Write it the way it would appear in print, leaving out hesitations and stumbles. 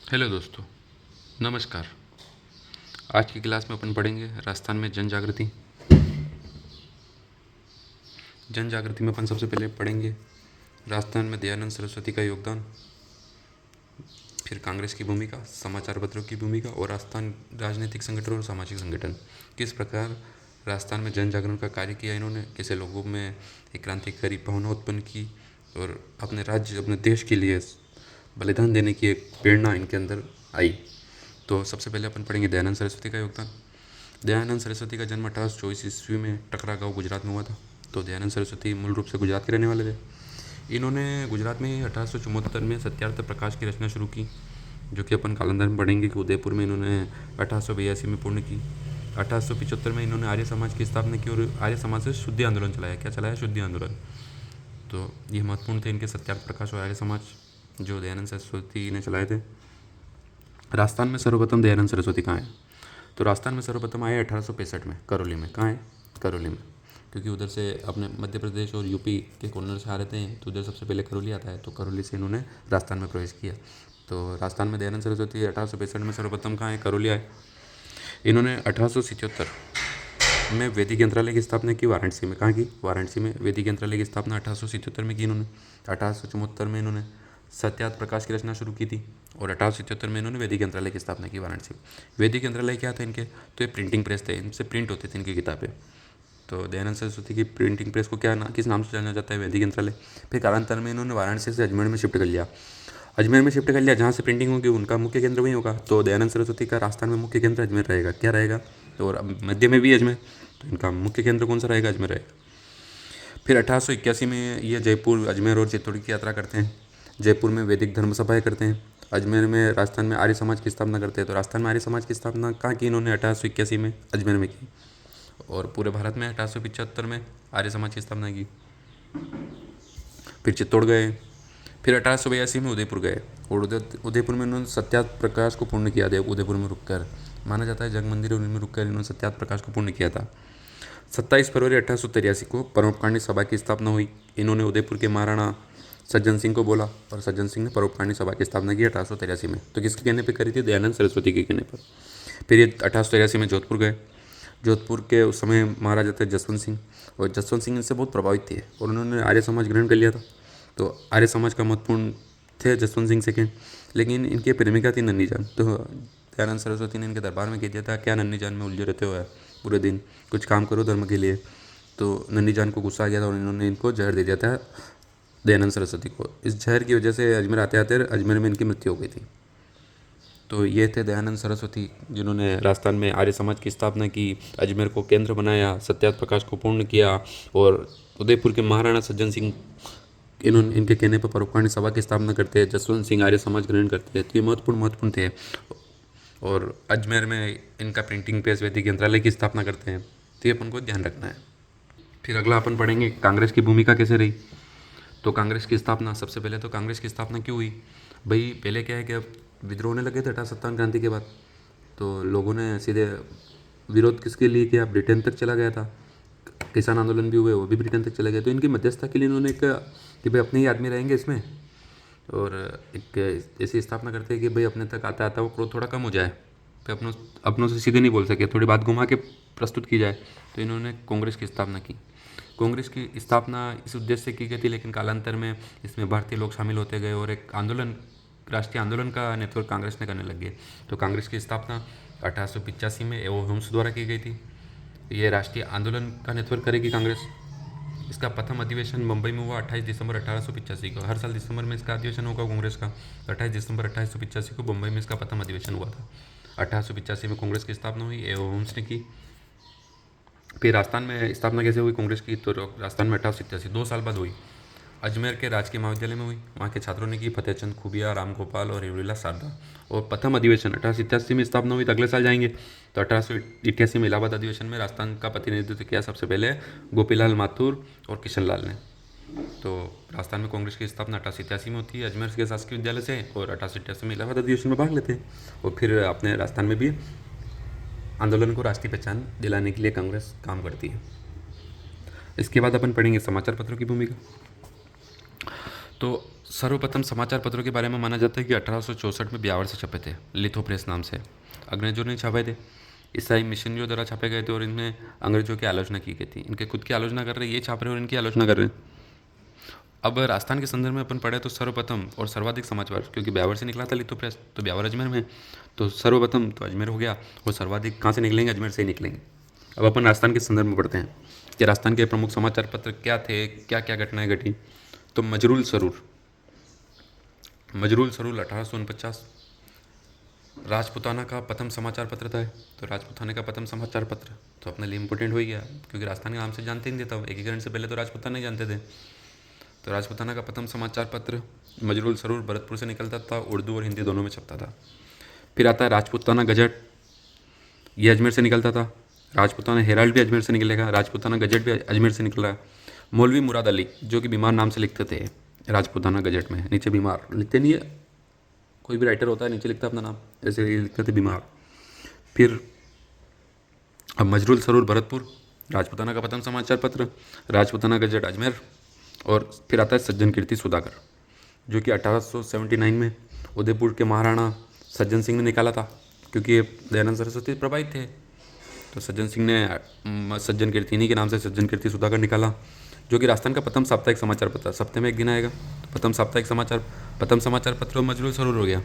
Hello दोस्तों, नमस्कार। आज की क्लास में अपन पढ़ेंगे राजस्थान में जन जागृति। जन जागृति में अपन सबसे पहले पढ़ेंगे राजस्थान में दयानंद सरस्वती का योगदान, फिर कांग्रेस की भूमिका, समाचार पत्रों की भूमिका और राजस्थान राजनीतिक संगठन और सामाजिक संगठन किस प्रकार राजस्थान में जन जागरण का कार्य किया इन्होंने, कैसे लोगों में एक क्रांतिकारी भावना उत्पन्न की और अपने राज्य अपने देश के लिए बलिदान देने की एक प्रेरणा इनके अंदर आई। तो सबसे पहले अपन पढ़ेंगे दयानंद सरस्वती का योगदान। दयानंद सरस्वती का जन्म 1824 ईस्वी में टकरा गाँव गुजरात में हुआ था। तो दयानंद सरस्वती मूल रूप से गुजरात के रहने वाले थे। इन्होंने गुजरात में 1874 में सत्यार्थ प्रकाश की रचना शुरू की, जो कि अपन कालंदर में पढ़ेंगे कि उदयपुर में इन्होंने 1882 में पूर्ण की। 1875 में इन्होंने आर्य समाज की स्थापना की और आर्य समाज से शुद्धि आंदोलन चलाया। क्या चलाया? शुद्धि आंदोलन। तो ये महत्वपूर्ण थे इनके सत्यार्थ प्रकाश और आर्य समाज, जो दयानंद सरस्वती ने चलाए थे। राजस्थान में सर्वप्रथम दयानंद सरस्वती कहाँ है? तो राजस्थान में सर्वप्रथम आए 1865 में करौली में। कहाँ है? करौली में, क्योंकि उधर से अपने मध्य प्रदेश और यूपी के कॉर्नर से आ रहे थे, तो उधर सबसे पहले करौली आता है। तो करौली से इन्होंने राजस्थान में प्रवेश किया। तो राजस्थान में दयानंद सरस्वती 1865 में सर्वप्रथम कहाँ है? करौली आए। इन्होंने 1877 में वैदिक यंत्रालय की स्थापना की वाराणसी में। कहाँ की? वाराणसी में वैदिक यंत्रालय की स्थापना 1877 में की इन्होंने। 1874 में इन्होंने सत्यार्थ प्रकाश की रचना शुरू की थी और 1877 में इन्होंने वैदिक यंत्रालय की स्थापना की वाराणसी में। वैदिक यंत्रालय क्या था इनके? तो ये प्रिंटिंग प्रेस थे, इनसे प्रिंट होती थी इनकी किताबें। तो दयानंद सरस्वती की प्रिंटिंग प्रेस को किस नाम से जाना जाता है? वैदिक यंत्रालय। फिर कालांतर में इन्होंने वाराणसी से अजमेर में शिफ्ट कर लिया। जहाँ से प्रिंटिंग होगी उनका मुख्य केंद्र वहीं होगा। तो दयानंद सरस्वती का राजस्थान में मुख्य केंद्र अजमेर रहेगा। क्या रहेगा? और अब मध्य में भी अजमेर, तो इनका मुख्य केंद्र कौन सा रहेगा? अजमेर रहेगा। फिर 1881 में ये जयपुर, अजमेर और चित्तौड़ की यात्रा करते हैं। जयपुर में वैदिक धर्म सभाएँ करते हैं। अजमेर में राजस्थान में आर्य समाज की स्थापना करते हैं। तो राजस्थान में आर्य समाज की स्थापना कहाँ की इन्होंने? 1881 में अजमेर में की। और पूरे भारत में 1875 में आर्य समाज की स्थापना की। फिर चित्तौड़ गए। फिर 1882 में उदयपुर गए और उदयपुर में उन्होंने सत्यार्थ प्रकाश को पूर्ण किया था। उदयपुर में रुककर, माना जाता है जग मंदिर उनमें रुककर इन्होंने सत्यार्थ प्रकाश को पूर्ण किया था। 27 फरवरी 1883 को परोपकारिणी सभा की स्थापना हुई। इन्होंने उदयपुर के महाराणा सज्जन सिंह को बोला और सज्जन सिंह ने परोपकारिणी सभा की स्थापना की 1883 में। तो किसके कहने पर करी थी? दयानंद सरस्वती के कहने पर। फिर ये 1883 में जोधपुर गए। जोधपुर के उस समय महाराजा थे जसवंत सिंह, और जसवंत सिंह इनसे बहुत प्रभावित थे और उन्होंने आर्य समाज ग्रहण कर लिया था। तो आर्य समाज का महत्वपूर्ण थे जसवंत सिंह सेकेंड। लेकिन इनकी प्रेमिका थी नन्ही जान। तो दयानंद सरस्वती ने इनके दरबार में कह दिया था, क्या नन्ही जान में उलझे रहते हो पूरे दिन, कुछ काम करो धर्म के लिए। तो नन्ही जान को गुस्सा आ गया था और इन्होंने इनको जहर दे दिया था दयानंद सरस्वती को। इस जहर की वजह से अजमेर आते आते अजमेर में इनकी मृत्यु हो गई थी। तो ये थे दयानंद सरस्वती, जिन्होंने राजस्थान में आर्य समाज की स्थापना की, अजमेर को केंद्र बनाया, सत्यार्थ प्रकाश को पूर्ण किया और उदयपुर के महाराणा सज्जन सिंह इनके कहने पर परोपकारिणी सभा की स्थापना करते हैं। जसवंत सिंह आर्य समाज ग्रहण करते हैं। तो ये महत्वपूर्ण थे। और अजमेर में इनका प्रिंटिंग प्रेस वैदिक यंत्रालय की स्थापना करते हैं। तो ये अपन को ध्यान रखना है। फिर अगला अपन पढ़ेंगे कांग्रेस की भूमिका कैसे रही। तो कांग्रेस की स्थापना, सबसे पहले तो कांग्रेस की स्थापना क्यों हुई भाई? पहले क्या है कि अब विद्रोह होने लगे थे 1857 क्रांति के बाद, तो लोगों ने सीधे विरोध किसके लिए किया? ब्रिटेन तक चला गया था। किसान आंदोलन भी हुए, वो भी ब्रिटेन तक चले गए। तो इनकी मध्यस्थता के लिए इन्होंने कहा कि भाई अपने ही आदमी रहेंगे इसमें, और एक ऐसी स्थापना करते हैं कि भाई अपने तक आता आता वो क्रोध थोड़ा कम हो जाए, फिर अपनों से सीधे नहीं बोल सके, थोड़ी बात घुमा के प्रस्तुत की जाए। तो इन्होंने कांग्रेस की स्थापना की। कांग्रेस की स्थापना इस उद्देश्य से की गई थी, लेकिन कालांतर में इसमें भारतीय लोग शामिल होते गए और एक आंदोलन, राष्ट्रीय आंदोलन का नेतृत्व कांग्रेस ने करने लग गए। तो कांग्रेस की स्थापना 1885 में एओ होम्स द्वारा की गई थी। ये राष्ट्रीय आंदोलन का नेतृत्व करेगी कांग्रेस। इसका प्रथम अधिवेशन मुंबई में हुआ 28 दिसंबर 1885 को। हर साल दिसंबर में इसका अधिवेशन होगा कांग्रेस का। 28 दिसंबर 1885 को मुंबई में इसका प्रथम अधिवेशन हुआ था। 1885 में कांग्रेस की स्थापना हुई, एओ होम्स ने की। फिर राजस्थान में स्थापना कैसे हुई कांग्रेस की? तो राजस्थान में 1887 2 साल बाद हुई। अजमेर के राजकीय महाविद्यालय में हुई। वहाँ के छात्रों ने की, फतेहचंद खूबिया, राम गोपाल और हिवरीला शारदा। और प्रथम अधिवेशन 1887 में स्थापना हुई। तो अगले साल जाएंगे तो 1888 में इलाहाबाद अधिवेशन में राजस्थान का प्रतिनिधित्व किया सबसे पहले गोपीलाल माथुर और किशन लाल ने। तो राजस्थान में कांग्रेस की स्थापना 1887 में होती है अजमेर के शासकीय विद्यालय से, और 1888 में इलाहाबाद अधिवेशन में भाग लेते हैं। और फिर अपने राजस्थान में भी आंदोलन को राष्ट्रीय पहचान दिलाने के लिए कांग्रेस काम करती है। इसके बाद अपन पढ़ेंगे समाचार पत्रों की भूमिका। तो सर्वप्रथम समाचार पत्रों के बारे में माना जाता है कि 1864 में ब्यावर से छपे थे, लिथो प्रेस नाम से। अंग्रेजों ने छापे थे, ईसाई मिशनरियों द्वारा छापे गए थे और इनमें अंग्रेजों की आलोचना की गई थी। इनके खुद की आलोचना कर रहे हैं, ये छाप रहे हैं और इनकी आलोचना कर रहे हैं। अब राजस्थान के संदर्भ में अपन पढ़े तो सर्वप्रथम और सर्वाधिक समाचार, क्योंकि ब्यावर से निकला था लिथो प्रेस, तो ब्यावर अजमेर में, तो सर्वप्रथम तो अजमेर हो गया और सर्वाधिक कहाँ से निकलेंगे? अजमेर से ही निकलेंगे। अब अपन राजस्थान के संदर्भ में पढ़ते हैं कि राजस्थान के प्रमुख समाचार पत्र क्या थे, क्या क्या घटनाएं घटी। तो मजरूल सरूर 1849 राजपुताना का प्रथम समाचार पत्र था। तो राजपुताना का प्रथम समाचार पत्र तो अपने लिए इंपॉर्टेंट हो ही गया, क्योंकि राजस्थान के नाम से जानते ही नहीं थे, एकीकरण से पहले तो राजपुताना नहीं जानते थे। तो राजपुताना का प्रथम समाचार पत्र मजरूल सरूर भरतपुर से निकलता था, उर्दू और हिंदी दोनों में छपता था। फिर आता है राजपुताना गजट, ये अजमेर से निकलता था। राजपुताना हेराल्ड भी अजमेर से निकलेगा, राजपुताना गजट भी अजमेर से निकला। मौलवी मुराद अली, जो कि बीमार नाम से लिखते थे राजपुताना गजट में, नीचे बीमार लिखते नहीं है, कोई भी राइटर होता है नीचे लिखता है अपना नाम, ऐसे लिखते थे बीमार। फिर अब मजरूल सरूर भरतपुर, राजपुताना का प्रथम समाचार पत्र, राजपुताना गजट अजमेर। और फिर आता है सज्जन कीर्ति सुधाकर, जो कि 1879 में उदयपुर के महाराणा सज्जन सिंह ने निकाला था, क्योंकि दयानंद सरस्वती प्रभावित थे। तो सज्जन सिंह ने सज्जन कीर्ति इन्हीं के नाम से सज्जन कीर्ति सुधाकर निकाला, जो कि राजस्थान का प्रथम साप्ताहिक समाचार पत्र, सप्ताह में एक दिन आएगा। तो प्रथम समाचार पत्र मजरूल सरूर हो गया।